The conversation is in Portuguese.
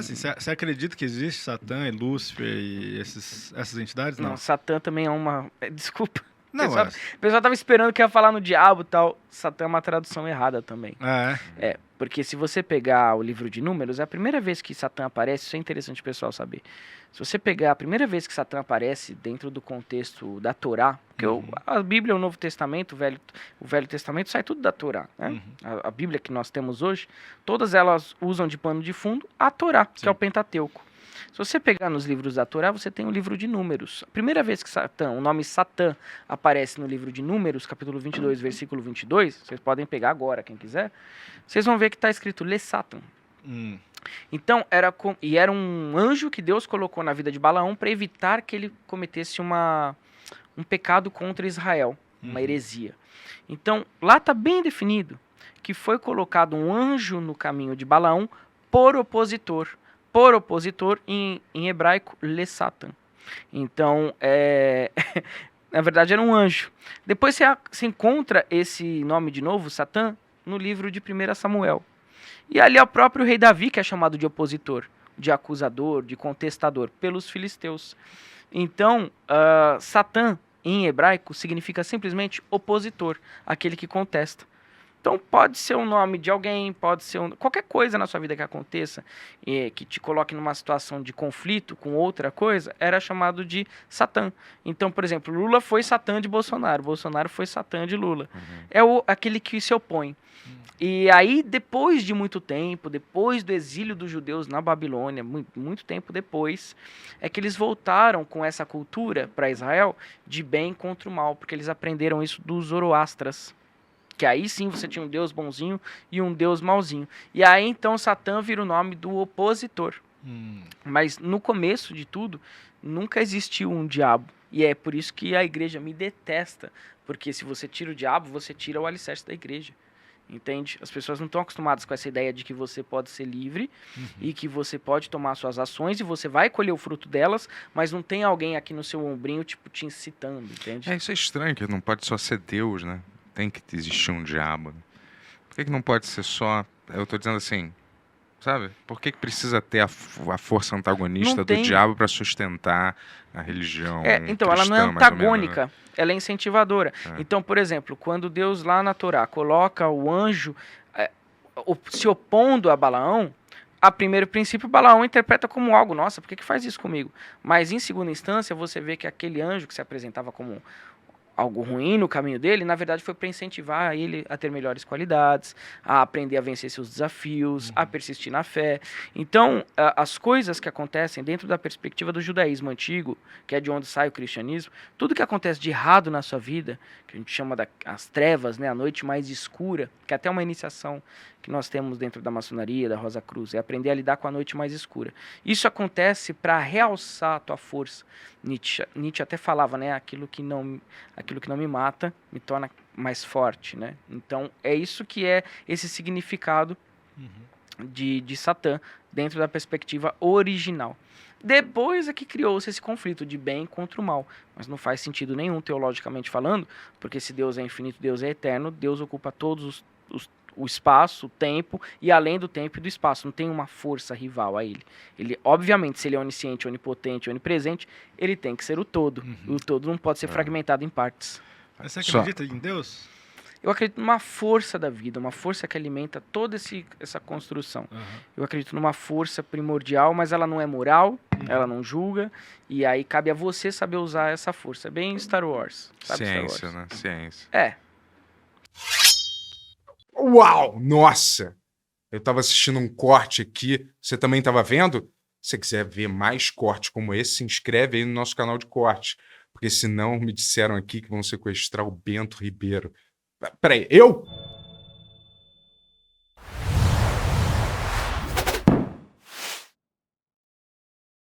Assim, você acredita que existe Satã e Lúcifer e essas entidades? Não. Não, Satã também é uma... Desculpa. Não, O pessoal tava esperando que ia falar no diabo e tal. Satã é uma tradução errada também. Porque se você pegar o livro de Números, é a primeira vez que Satã aparece, isso é interessante o pessoal saber. Se você pegar a primeira vez que Satã aparece dentro do contexto da Torá, porque a Bíblia, o Novo Testamento, o Velho Testamento, sai tudo da Torá, né? A Bíblia que nós temos hoje, todas elas usam de pano de fundo a Torá, que é o Pentateuco. Se você pegar nos livros da Torá, você tem o livro de Números. A primeira vez que o nome Satã aparece no livro de Números, capítulo 22, versículo 22, vocês podem pegar agora, quem quiser, vocês vão ver que está escrito Le Satan. Então, era um anjo que Deus colocou na vida de Balaão para evitar que ele cometesse um pecado contra Israel, uma heresia. Então, lá está bem definido que foi colocado um anjo no caminho de Balaão por opositor. Por opositor, em hebraico, Le Satan. Então, na verdade, era um anjo. Depois você encontra esse nome de novo, Satã, no livro de 1 Samuel. E ali é o próprio rei Davi que é chamado de opositor, de acusador, de contestador, pelos filisteus. Então, Satã, em hebraico, significa simplesmente opositor, aquele que contesta. Então pode ser o nome de alguém, pode ser qualquer coisa na sua vida que aconteça que te coloque numa situação de conflito com outra coisa, era chamado de Satã. Então, por exemplo, Lula foi Satã de Bolsonaro, Bolsonaro foi Satã de Lula. É aquele que se opõe. E aí, depois de muito tempo, depois do exílio dos judeus na Babilônia, muito tempo depois, é que eles voltaram com essa cultura para Israel de bem contra o mal, porque eles aprenderam isso dos Zoroastras. Que aí sim você tinha um Deus bonzinho e um Deus mauzinho. E aí então Satã vira o nome do opositor. Mas no começo de tudo, nunca existiu um diabo. E é por isso que a igreja me detesta. Porque se você tira o diabo, você tira o alicerce da igreja. Entende? As pessoas não estão acostumadas com essa ideia de que você pode ser livre e que você pode tomar suas ações e você vai colher o fruto delas, mas não tem alguém aqui no seu ombrinho, tipo, te incitando, entende? Isso é estranho, que não pode só ser Deus, né? Tem que existir um diabo. Por que não pode ser só... Eu tô dizendo assim, sabe? Por que precisa ter a força antagonista do diabo para sustentar a religião então, cristã, ela não é antagônica, ela é incentivadora. Então, por exemplo, quando Deus lá na Torá coloca o anjo se opondo a Balaão, a primeiro princípio, Balaão interpreta como algo, nossa, por que faz isso comigo? Mas em segunda instância, você vê que aquele anjo que se apresentava como algo ruim no caminho dele, na verdade foi para incentivar ele a ter melhores qualidades, a aprender a vencer seus desafios, a persistir na fé. Então, as coisas que acontecem dentro da perspectiva do judaísmo antigo, que é de onde sai o cristianismo, tudo que acontece de errado na sua vida, que a gente chama as trevas, né, a noite mais escura, que é até uma iniciação que nós temos dentro da maçonaria, da Rosa Cruz, é aprender a lidar com a noite mais escura. Isso acontece para realçar a tua força. Nietzsche até falava, né, aquilo que não me mata me torna mais forte, né? Então é isso que é esse significado de Satã dentro da perspectiva original. Depois é que criou-se esse conflito de bem contra o mal, mas não faz sentido nenhum teologicamente falando, porque se Deus é infinito, Deus é eterno, Deus ocupa todos o espaço, o tempo e além do tempo e do espaço, não tem uma força rival a ele. Ele, obviamente, se ele é onisciente, onipotente, onipresente, ele tem que ser o todo. O todo não pode ser fragmentado em partes. Mas você acredita em Deus? Eu acredito numa força da vida, uma força que alimenta toda essa construção. Eu acredito numa força primordial, mas ela não é moral, ela não julga, e aí cabe a você saber usar essa força. É bem Star Wars. Sabe Ciência, Star Wars? né? Ciência. Uau! Nossa! Eu tava assistindo um corte aqui, você também tava vendo? Se você quiser ver mais cortes como esse, se inscreve aí no nosso canal de corte, porque senão me disseram aqui que vão sequestrar o Bento Ribeiro. Peraí, eu?